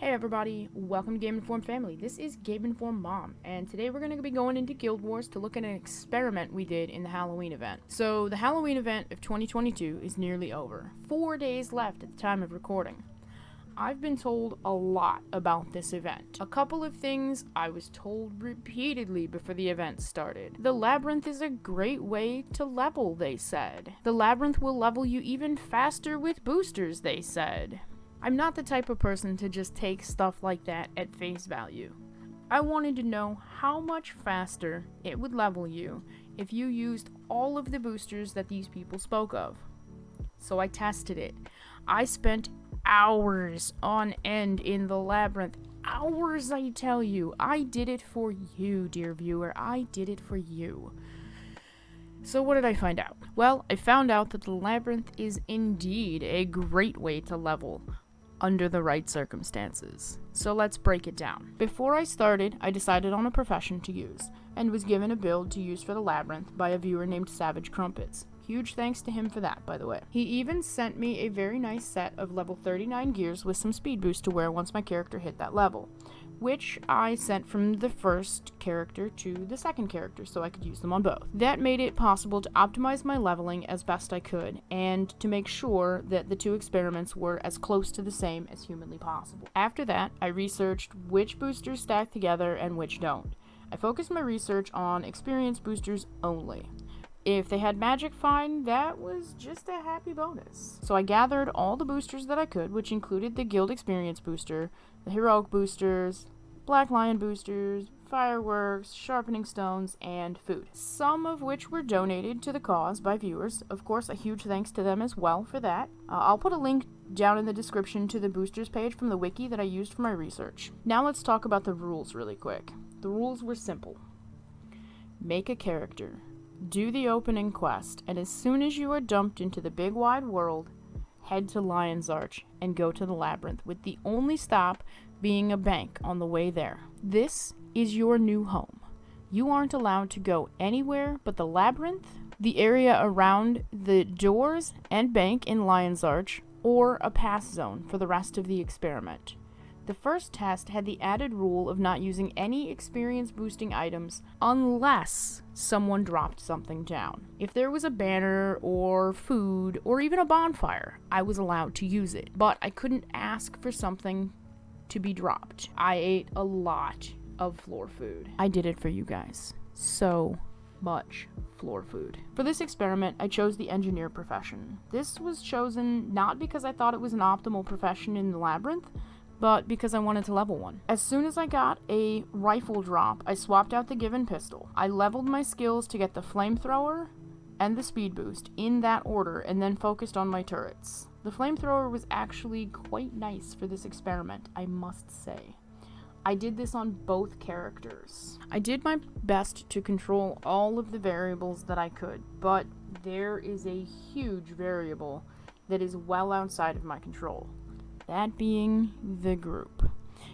Hey everybody, welcome to Game Informed Family. This is Game Informed Mom, and today we're going to be going into Guild Wars to look at an experiment we did in the Halloween event. So, the Halloween event of 2022 is nearly over. 4 days left at the time of recording. I've been told a lot about this event. A couple of things I was told repeatedly before the event started. The Labyrinth is a great way to level, they said. The Labyrinth will level you even faster with boosters, they said. I'm not the type of person to just take stuff like that at face value. I wanted to know how much faster it would level you if you used all of the boosters that these people spoke of. So I tested it. I spent hours on end in the Labyrinth. Hours, I tell you. I did it for you, dear viewer. I did it for you. So what did I find out? Well, I found out that the Labyrinth is indeed a great way to level under the right circumstances. So let's break it down. Before I started, I decided on a profession to use, and was given a build to use for the Labyrinth by a viewer named Savage Crumpets. Huge thanks to him for that, by the way. He even sent me a very nice set of level 39 gears with some speed boost to wear once my character hit that level, which I sent from the first character to the second character so I could use them on both. That made it possible to optimize my leveling as best I could, and to make sure that the two experiments were as close to the same as humanly possible. After that, I researched which boosters stack together and which don't. I focused my research on experience boosters only. If they had magic, fine, that was just a happy bonus. So I gathered all the boosters that I could, which included the Guild Experience booster, the Heroic boosters, Black Lion boosters, fireworks, sharpening stones, and food. Some of which were donated to the cause by viewers. Of course, a huge thanks to them as well for that. I'll put a link down in the description to the boosters page from the wiki that I used for my research. Now let's talk about the rules really quick. The rules were simple. Make a character. Do the opening quest, and as soon as you are dumped into the big wide world, head to Lion's Arch and go to the Labyrinth, with the only stop being a bank on the way there. This is your new home. You aren't allowed to go anywhere but the Labyrinth, the area around the doors and bank in Lion's Arch, or a pass zone for the rest of the experiment. The first test had the added rule of not using any experience boosting items unless someone dropped something down. If there was a banner or food or even a bonfire, I was allowed to use it, but I couldn't ask for something to be dropped. I ate a lot of floor food. I did it for you guys. So much floor food. For this experiment, I chose the engineer profession. This was chosen not because I thought it was an optimal profession in the Labyrinth, but because I wanted to level one. As soon as I got a rifle drop, I swapped out the given pistol. I leveled my skills to get the flamethrower and the speed boost in that order, and then focused on my turrets. The flamethrower was actually quite nice for this experiment, I must say. I did this on both characters. I did my best to control all of the variables that I could, but there is a huge variable that is well outside of my control. That being the group.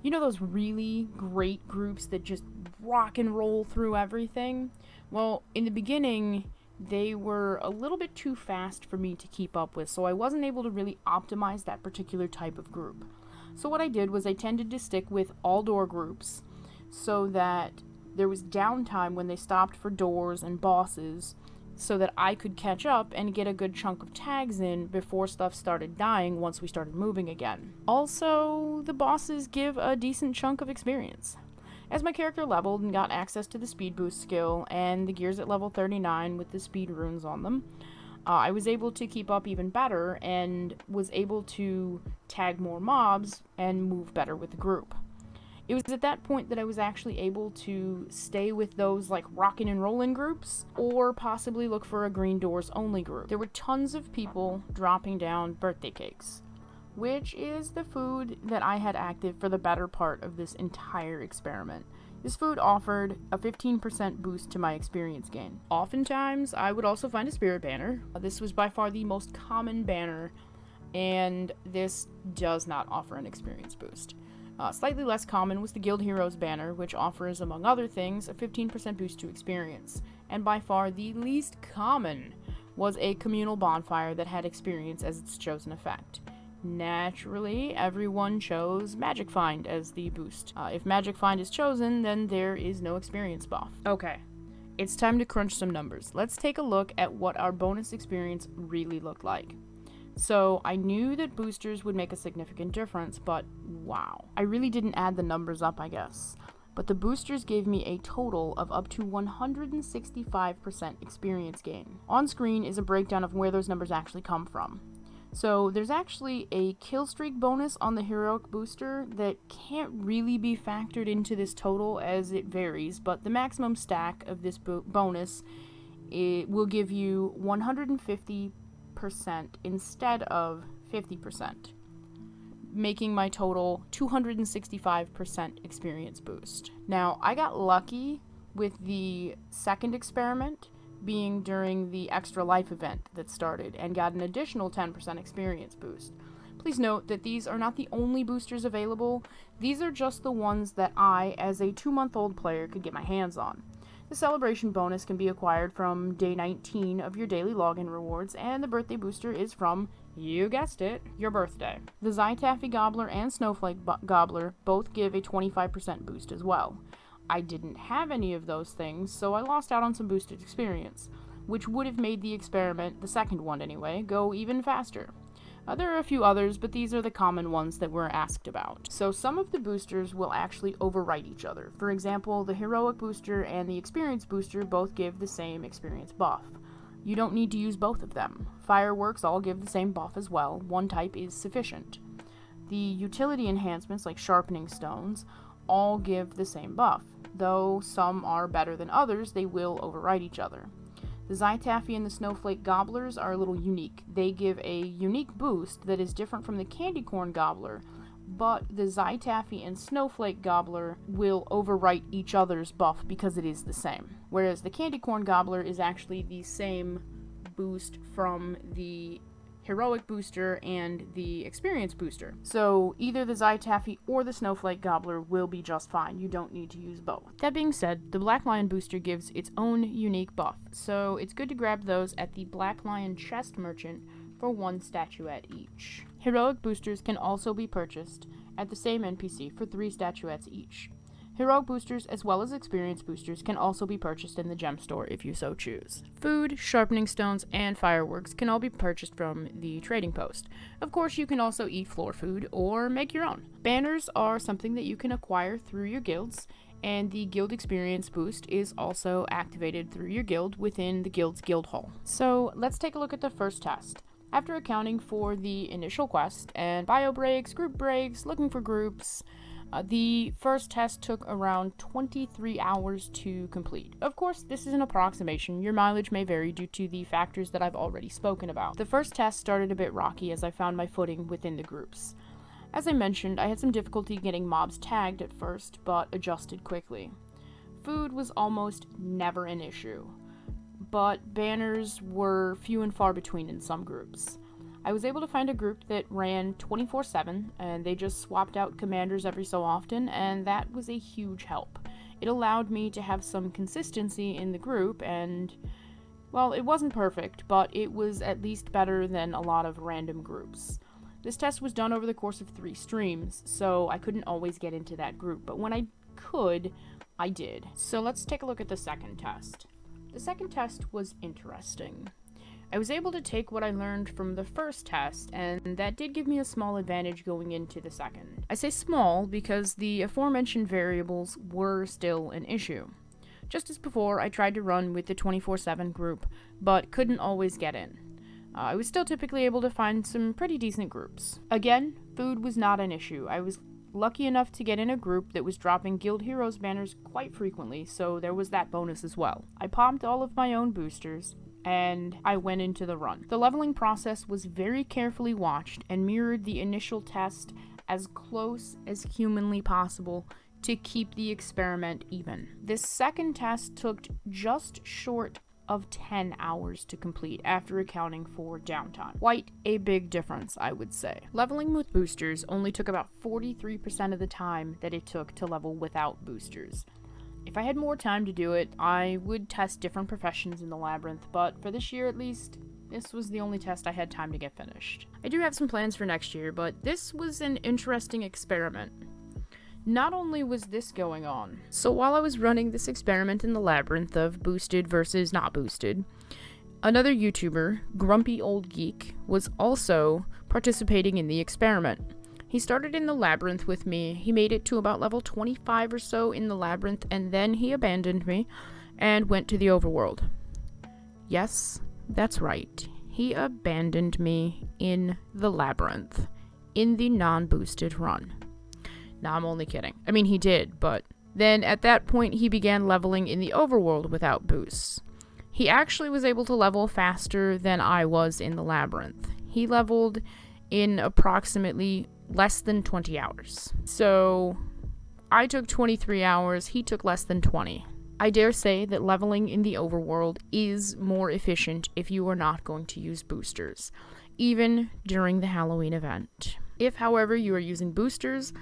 You know those really great groups that just rock and roll through everything? Well, in the beginning, they were a little bit too fast for me to keep up with, so I wasn't able to really optimize that particular type of group. So what I did was I tended to stick with all door groups so that there was downtime when they stopped for doors and bosses, so that I could catch up and get a good chunk of tags in before stuff started dying once we started moving again. Also, the bosses give a decent chunk of experience. As my character leveled and got access to the speed boost skill and the gears at level 39 with the speed runes on them, I was able to keep up even better and was able to tag more mobs and move better with the group. It was at that point that I was actually able to stay with those like rockin' and rollin' groups, or possibly look for a green doors only group. There were tons of people dropping down birthday cakes, which is the food that I had active for the better part of this entire experiment. This food offered a 15% boost to my experience gain. Oftentimes, I would also find a spirit banner. This was by far the most common banner, and this does not offer an experience boost. Slightly less common was the Guild Heroes banner, which offers, among other things, a 15% boost to experience. And by far the least common was a communal bonfire that had experience as its chosen effect. Naturally, everyone chose Magic Find as the boost. If Magic Find is chosen, then there is no experience buff. Okay, it's time to crunch some numbers. Let's take a look at what our bonus experience really looked like. So, I knew that boosters would make a significant difference, but wow. I really didn't add the numbers up, I guess. But the boosters gave me a total of up to 165% experience gain. On screen is a breakdown of where those numbers actually come from. So there's actually a kill streak bonus on the heroic booster that can't really be factored into this total as it varies, but the maximum stack of this bonus will give you 150% instead of 50%, making my total 265% experience boost. Now, I got lucky with the second experiment being during the extra life event that started and got an additional 10% experience boost. Please note that these are not the only boosters available. These are just the ones that I, as a 2-month-old player, could get my hands on. The celebration bonus can be acquired from day 19 of your daily login rewards, and the birthday booster is from, you guessed it, your birthday. The Zytaffy Gobbler and Snowflake Gobbler both give a 25% boost as well. I didn't have any of those things, so I lost out on some boosted experience, which would have made the experiment, the second one anyway, go even faster. There are a few others, but these are the common ones that we're asked about. So some of the boosters will actually overwrite each other. For example, the heroic booster and the experience booster both give the same experience buff. You don't need to use both of them. Fireworks all give the same buff as well. One type is sufficient. The utility enhancements, like sharpening stones, all give the same buff. Though some are better than others, they will override each other. The Zytaffy and the Snowflake Gobblers are a little unique. They give a unique boost that is different from the Candy Corn Gobbler, but the Zytaffy and Snowflake Gobbler will overwrite each other's buff because it is the same. Whereas the Candy Corn Gobbler is actually the same boost from the heroic booster and the experience booster. So either the Zytaffy or the Snowflake Gobbler will be just fine. You don't need to use both. That being said, the Black Lion booster gives its own unique buff, so it's good to grab those at the Black Lion chest merchant for 1 statuette each. Heroic boosters can also be purchased at the same NPC for 3 statuettes each. Heroic boosters as well as experience boosters can also be purchased in the gem store if you so choose. Food, sharpening stones, and fireworks can all be purchased from the trading post. Of course, you can also eat floor food or make your own. Banners are something that you can acquire through your guilds, and the guild experience boost is also activated through your guild within the guild's guild hall. So let's take a look at the first test. After accounting for the initial quest and bio breaks, group breaks, looking for groups, the first test took around 23 hours to complete. Of course, this is an approximation. Your mileage may vary due to the factors that I've already spoken about. The first test started a bit rocky as I found my footing within the groups. As I mentioned, I had some difficulty getting mobs tagged at first, but adjusted quickly. Food was almost never an issue, but banners were few and far between in some groups. I was able to find a group that ran 24/7, and they just swapped out commanders every so often, and that was a huge help. It allowed me to have some consistency in the group, and, well, it wasn't perfect, but it was at least better than a lot of random groups. This test was done over the course of 3 streams, so I couldn't always get into that group, but when I could, I did. So let's take a look at the second test. The second test was interesting. I was able to take what I learned from the first test, and that did give me a small advantage going into the second. I say small because the aforementioned variables were still an issue. Just as before, I tried to run with the 24/7 group, but couldn't always get in. I was still typically able to find some pretty decent groups. Again, food was not an issue. I was lucky enough to get in a group that was dropping Guild Heroes banners quite frequently, so there was that bonus as well. I popped all of my own boosters, and I went into the run. The leveling process was very carefully watched and mirrored the initial test as close as humanly possible to keep the experiment even. This second test took just short of 10 hours to complete after accounting for downtime. Quite a big difference, I would say. Leveling with boosters only took about 43% of the time that it took to level without boosters. If I had more time to do it, I would test different professions in the Labyrinth, but for this year at least, This was the only test I had time to get finished. I do have some plans for next year, but this was an interesting experiment. Not only was this going on, so while I was running this experiment in the Labyrinth of boosted versus not boosted, another YouTuber, Grumpy Old Geek, was also participating in the experiment. He started in the Labyrinth with me. He made it to about level 25 or so in the Labyrinth, and then he abandoned me and went to the overworld. Yes, that's right. He abandoned me in the Labyrinth, in the non-boosted run. Now, I'm only kidding. I mean, he did, but then at that point, he began leveling in the overworld without boosts. He actually was able to level faster than I was in the Labyrinth. He leveled in approximately less than 20 hours. So, I took 23 hours, he took less than 20. I dare say that leveling in the overworld is more efficient if you are not going to use boosters, even during the Halloween event. If, however, you are using boosters,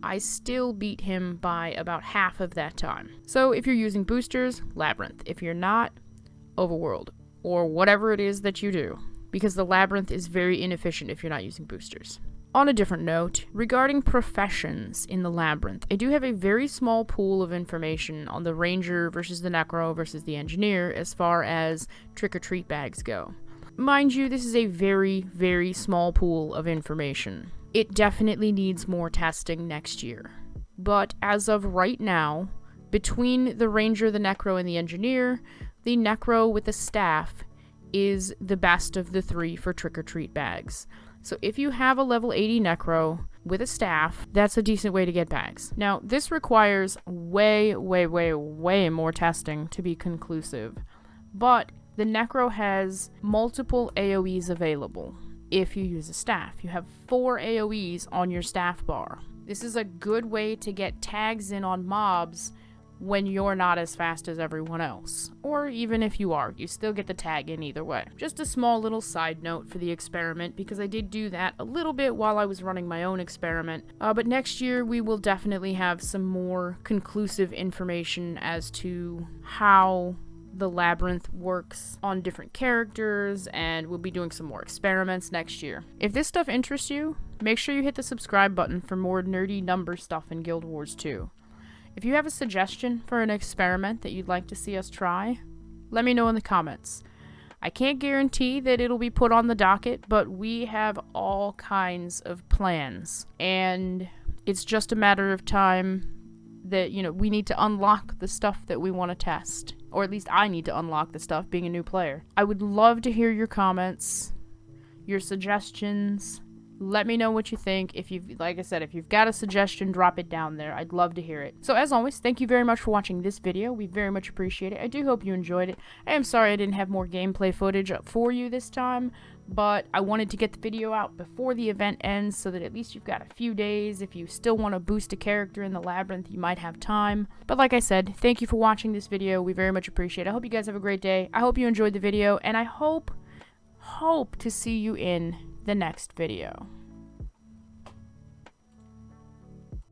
I still beat him by about half of that time. So if you're using boosters, Labyrinth. If you're not, overworld, or whatever it is that you do, because the Labyrinth is very inefficient if you're not using boosters. On a different note, regarding professions in the Labyrinth, I do have a very small pool of information on the Ranger versus the Necro versus the Engineer as far as trick-or-treat bags go. Mind you, this is a very, very small pool of information. It definitely needs more testing next year. But as of right now, between the Ranger, the Necro, and the Engineer, the Necro with the staff is the best of the three for trick-or-treat bags. So if you have a level 80 Necro with a staff, that's a decent way to get bags. Now, this requires way more testing to be conclusive. But the Necro has multiple AoEs available if you use a staff. You have 4 AoEs on your staff bar. This is a good way to get tags in on mobs when you're not as fast as everyone else. Or even if you are, you still get the tag in either way. Just a small little side note for the experiment, because I did do that a little bit while I was running my own experiment. But next year we will definitely have some more conclusive information as to how the Labyrinth works on different characters, and we'll be doing some more experiments next year. If this stuff interests you, make sure you hit the subscribe button for more nerdy number stuff in Guild Wars 2. If you have a suggestion for an experiment that you'd like to see us try, let me know in the comments. I can't guarantee that it'll be put on the docket, but we have all kinds of plans, and it's just a matter of time that, we need to unlock the stuff that we want to test. Or at least I need to unlock the stuff, being a new player. I would love to hear your comments, your suggestions. Let me know what you think. Like I said, if you've got a suggestion, drop it down there. I'd love to hear it. So as always, thank you very much for watching this video. We very much appreciate it. I do hope you enjoyed it. I am sorry I didn't have more gameplay footage up for you this time, but I wanted to get the video out before the event ends so that at least you've got a few days. If you still want to boost a character in the Labyrinth, you might have time. But like I said, thank you for watching this video. We very much appreciate it. I hope you guys have a great day. I hope you enjoyed the video, and I hope to see you in the next video.